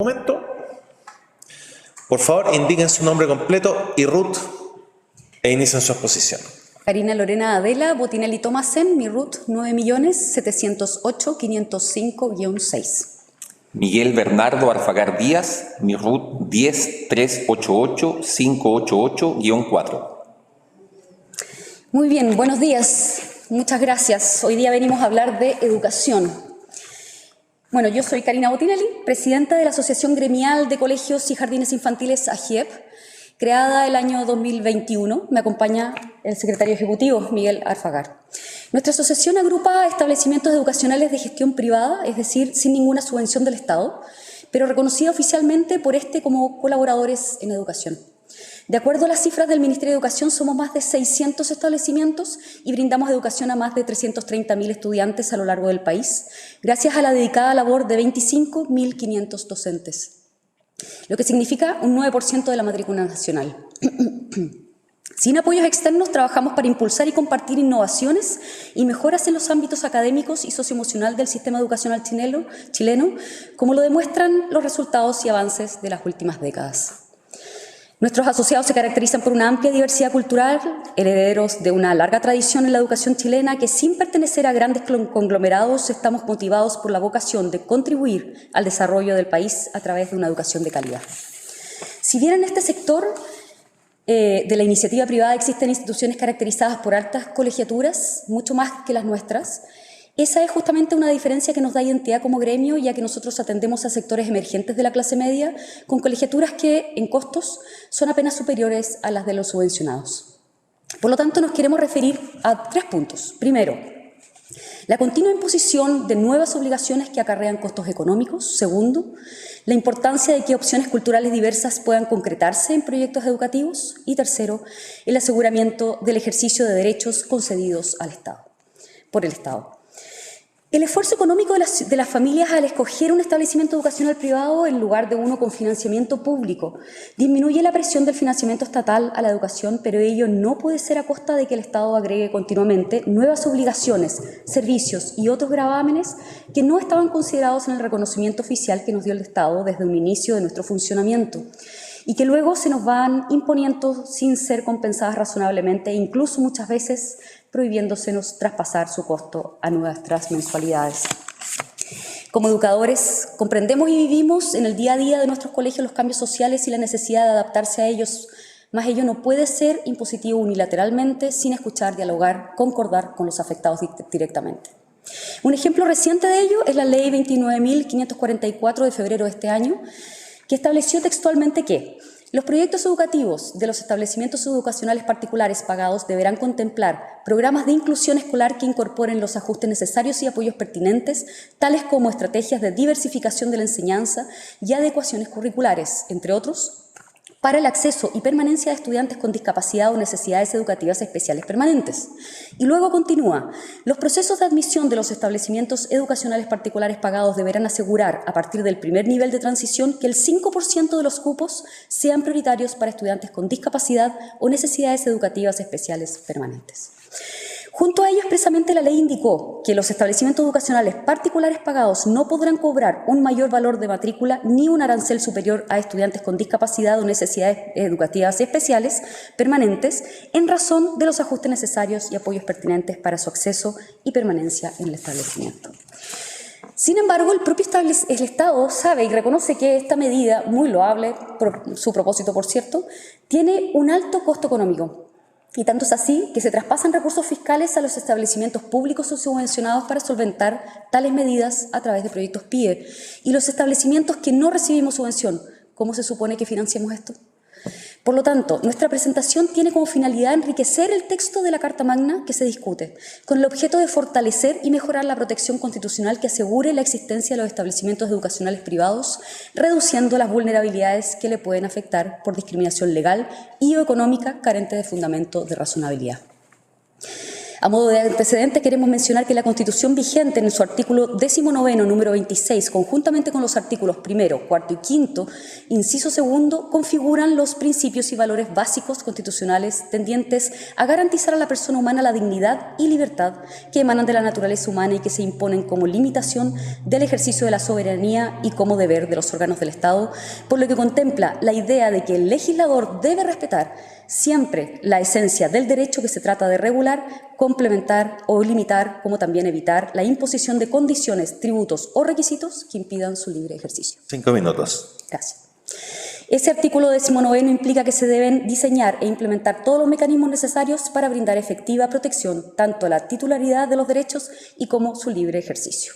Momento. Por favor, indiquen su nombre completo y RUT e inicien su exposición. Karina Lorena Adela Botinelli Tomasen, mi RUT 9.708.505-6. Miguel Bernardo Arfagar Díaz, mi RUT 10.388.588-4. Muy bien, buenos días. Muchas gracias. Hoy día venimos a hablar de educación. Bueno, yo soy Karina Botinelli, presidenta de la Asociación Gremial de Colegios y Jardines Infantiles AGIEP, creada el año 2021. Me acompaña el secretario ejecutivo, Miguel Arfagar. Nuestra asociación agrupa establecimientos educacionales de gestión privada, es decir, sin ninguna subvención del Estado, pero reconocida oficialmente por este como colaboradores en educación. De acuerdo a las cifras del Ministerio de Educación, somos más de 600 establecimientos y brindamos educación a más de 330.000 estudiantes a lo largo del país, gracias a la dedicada labor de 25.500 docentes, lo que significa un 9% de la matrícula nacional. Sin apoyos externos, trabajamos para impulsar y compartir innovaciones y mejoras en los ámbitos académicos y socioemocional del sistema educacional chileno, como lo demuestran los resultados y avances de las últimas décadas. Nuestros asociados se caracterizan por una amplia diversidad cultural, herederos de una larga tradición en la educación chilena, que sin pertenecer a grandes conglomerados estamos motivados por la vocación de contribuir al desarrollo del país a través de una educación de calidad. Si bien en este sector de la iniciativa privada existen instituciones caracterizadas por altas colegiaturas, mucho más que las nuestras, esa es justamente una diferencia que nos da identidad como gremio, ya que nosotros atendemos a sectores emergentes de la clase media con colegiaturas que, en costos, son apenas superiores a las de los subvencionados. Por lo tanto, nos queremos referir a 3 puntos. Primero, la continua imposición de nuevas obligaciones que acarrean costos económicos. Segundo, la importancia de que opciones culturales diversas puedan concretarse en proyectos educativos. Y tercero, el aseguramiento del ejercicio de derechos concedidos al Estado, por el Estado. El esfuerzo económico de las familias al escoger un establecimiento educacional privado en lugar de uno con financiamiento público disminuye la presión del financiamiento estatal a la educación, pero ello no puede ser a costa de que el Estado agregue continuamente nuevas obligaciones, servicios y otros gravámenes que no estaban considerados en el reconocimiento oficial que nos dio el Estado desde un inicio de nuestro funcionamiento y que luego se nos van imponiendo sin ser compensadas razonablemente e incluso muchas veces prohibiéndosenos traspasar su costo a nuestras mensualidades. Como educadores, comprendemos y vivimos en el día a día de nuestros colegios los cambios sociales y la necesidad de adaptarse a ellos, mas ello no puede ser impositivo unilateralmente sin escuchar, dialogar, concordar con los afectados directamente. Un ejemplo reciente de ello es la Ley 29.544 de febrero de este año, que estableció textualmente que los proyectos educativos de los establecimientos educacionales particulares pagados deberán contemplar programas de inclusión escolar que incorporen los ajustes necesarios y apoyos pertinentes, tales como estrategias de diversificación de la enseñanza y adecuaciones curriculares, entre otros, para el acceso y permanencia de estudiantes con discapacidad o necesidades educativas especiales permanentes. Y luego continúa, los procesos de admisión de los establecimientos educacionales particulares pagados deberán asegurar, a partir del primer nivel de transición, que el 5% de los cupos sean prioritarios para estudiantes con discapacidad o necesidades educativas especiales permanentes. Junto a ello, expresamente la ley indicó que los establecimientos educacionales particulares pagados no podrán cobrar un mayor valor de matrícula ni un arancel superior a estudiantes con discapacidad o necesidades educativas especiales permanentes en razón de los ajustes necesarios y apoyos pertinentes para su acceso y permanencia en el establecimiento. Sin embargo, el Estado sabe y reconoce que esta medida, muy loable, por su propósito por cierto, tiene un alto costo económico. Y tanto es así que se traspasan recursos fiscales a los establecimientos públicos o subvencionados para solventar tales medidas a través de proyectos PIE. Y los establecimientos que no recibimos subvención, ¿cómo se supone que financiamos esto? Por lo tanto, nuestra presentación tiene como finalidad enriquecer el texto de la Carta Magna que se discute, con el objeto de fortalecer y mejorar la protección constitucional que asegure la existencia de los establecimientos educacionales privados, reduciendo las vulnerabilidades que le pueden afectar por discriminación legal y o económica carente de fundamento de razonabilidad. A modo de antecedente, queremos mencionar que la Constitución vigente, en su artículo 19, número 26, conjuntamente con los artículos 1, 4 y 5, inciso 2, configuran los principios y valores básicos constitucionales tendientes a garantizar a la persona humana la dignidad y libertad que emanan de la naturaleza humana y que se imponen como limitación del ejercicio de la soberanía y como deber de los órganos del Estado, por lo que contempla la idea de que el legislador debe respetar siempre la esencia del derecho que se trata de regular, complementar o limitar, como también evitar la imposición de condiciones, tributos o requisitos que impidan su libre ejercicio. 5 minutos. Gracias. Ese artículo 19 implica que se deben diseñar e implementar todos los mecanismos necesarios para brindar efectiva protección tanto a la titularidad de los derechos y como su libre ejercicio.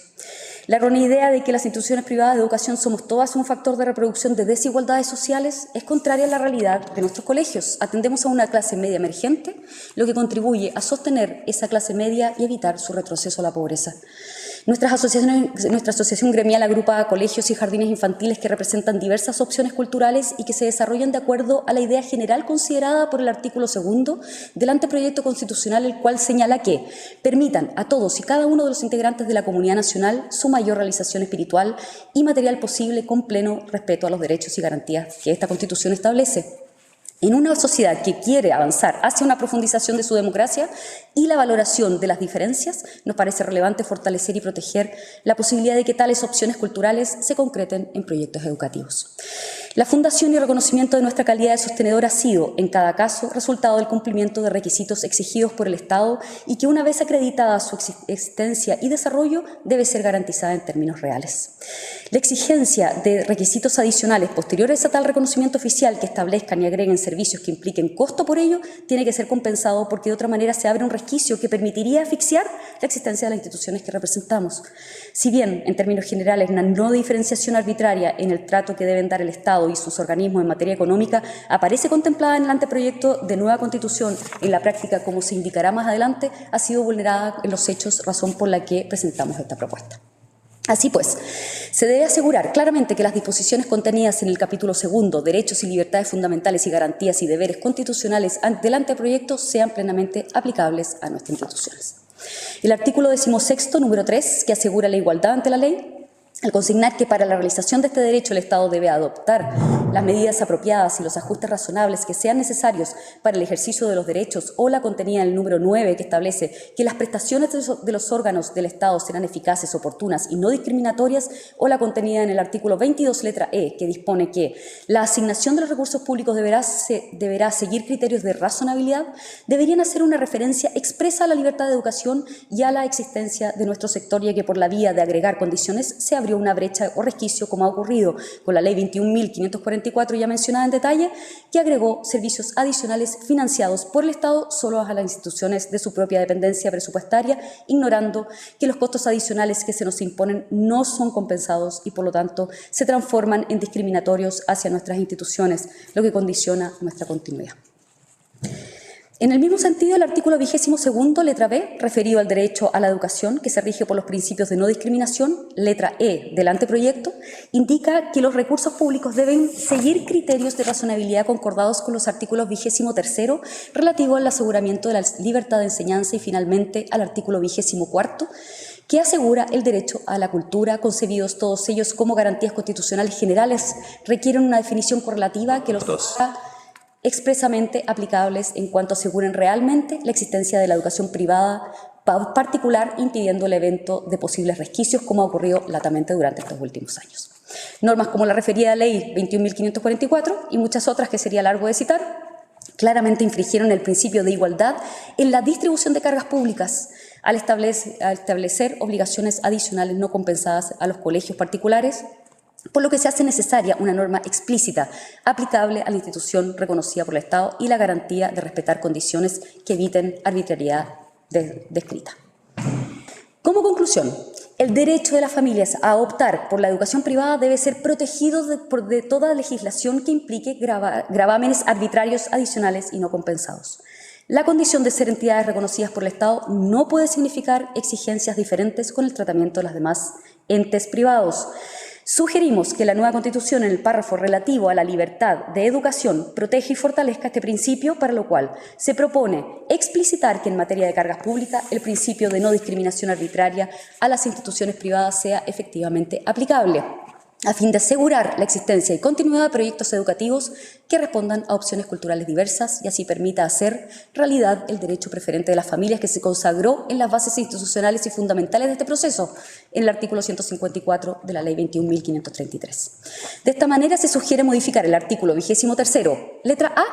La errónea idea de que las instituciones privadas de educación somos todas un factor de reproducción de desigualdades sociales es contraria a la realidad de nuestros colegios. Atendemos a una clase media emergente, lo que contribuye a sostener esa clase media y evitar su retroceso a la pobreza. Nuestra asociación gremial agrupa colegios y jardines infantiles que representan diversas opciones culturales y que se desarrollan de acuerdo a la idea general considerada por el artículo 2 del anteproyecto constitucional, el cual señala que permitan a todos y cada uno de los integrantes de la comunidad nacional su mayor realización espiritual y material posible con pleno respeto a los derechos y garantías que esta Constitución establece. En una sociedad que quiere avanzar hacia una profundización de su democracia y la valoración de las diferencias, nos parece relevante fortalecer y proteger la posibilidad de que tales opciones culturales se concreten en proyectos educativos. La fundación y reconocimiento de nuestra calidad de sostenedor ha sido, en cada caso, resultado del cumplimiento de requisitos exigidos por el Estado y que, una vez acreditada su existencia y desarrollo, debe ser garantizada en términos reales. La exigencia de requisitos adicionales posteriores a tal reconocimiento oficial que establezcan y agreguen servicios que impliquen costo por ello, tiene que ser compensado porque de otra manera se abre un resquicio que permitiría asfixiar la existencia de las instituciones que representamos. Si bien, en términos generales, la no diferenciación arbitraria en el trato que deben dar el Estado y sus organismos en materia económica aparece contemplada en el anteproyecto de nueva Constitución, en la práctica, como se indicará más adelante, ha sido vulnerada en los hechos, razón por la que presentamos esta propuesta. Así pues, se debe asegurar claramente que las disposiciones contenidas en el capítulo 2, Derechos y Libertades Fundamentales y Garantías y Deberes Constitucionales del anteproyecto, sean plenamente aplicables a nuestras instituciones. El artículo 16, número 3, que asegura la igualdad ante la ley, al consignar que para la realización de este derecho el Estado debe adoptar las medidas apropiadas y los ajustes razonables que sean necesarios para el ejercicio de los derechos, o la contenida en el número 9, que establece que las prestaciones de los órganos del Estado serán eficaces, oportunas y no discriminatorias, o la contenida en el artículo 22, letra E, que dispone que la asignación de los recursos públicos deberá seguir criterios de razonabilidad, deberían hacer una referencia expresa a la libertad de educación y a la existencia de nuestro sector, ya que por la vía de agregar condiciones se abrió una brecha o resquicio, como ha ocurrido con la Ley 21.544 ya mencionada en detalle, que agregó servicios adicionales financiados por el Estado solo a las instituciones de su propia dependencia presupuestaria, ignorando que los costos adicionales que se nos imponen no son compensados y, por lo tanto, se transforman en discriminatorios hacia nuestras instituciones, lo que condiciona nuestra continuidad. En el mismo sentido, el artículo 22, letra B, referido al derecho a la educación, que se rige por los principios de no discriminación, letra E del anteproyecto, indica que los recursos públicos deben seguir criterios de razonabilidad concordados con los artículos 23, relativo al aseguramiento de la libertad de enseñanza, y finalmente al artículo 24, que asegura el derecho a la cultura, concebidos todos ellos como garantías constitucionales generales, requieren una definición correlativa que los expresamente aplicables en cuanto aseguren realmente la existencia de la educación privada particular, impidiendo el evento de posibles resquicios, como ha ocurrido latamente durante estos últimos años. Normas como la referida Ley 21.544 y muchas otras que sería largo de citar, claramente infringieron el principio de igualdad en la distribución de cargas públicas, al establecer obligaciones adicionales no compensadas a los colegios particulares, por lo que se hace necesaria una norma explícita aplicable a la institución reconocida por el Estado y la garantía de respetar condiciones que eviten arbitrariedad descrita. Como conclusión, el derecho de las familias a optar por la educación privada debe ser protegido de toda legislación que implique gravámenes arbitrarios adicionales y no compensados. La condición de ser entidades reconocidas por el Estado no puede significar exigencias diferentes con el tratamiento de los demás entes privados. Sugerimos que la nueva Constitución, en el párrafo relativo a la libertad de educación, protege y fortalezca este principio, para lo cual se propone explicitar que en materia de cargas públicas el principio de no discriminación arbitraria a las instituciones privadas sea efectivamente aplicable, a fin de asegurar la existencia y continuidad de proyectos educativos que respondan a opciones culturales diversas y así permita hacer realidad el derecho preferente de las familias que se consagró en las bases institucionales y fundamentales de este proceso, en el artículo 154 de la Ley 21.533. De esta manera se sugiere modificar el artículo 23º, letra A,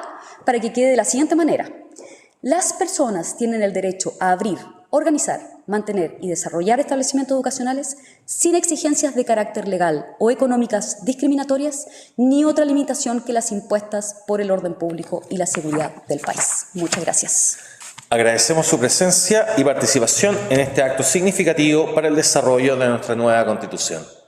para que quede de la siguiente manera. Las personas tienen el derecho a abrir, organizar, mantener y desarrollar establecimientos educacionales sin exigencias de carácter legal o económicas discriminatorias ni otra limitación que las impuestas por el orden público y la seguridad del país. Muchas gracias. Agradecemos su presencia y participación en este acto significativo para el desarrollo de nuestra nueva Constitución.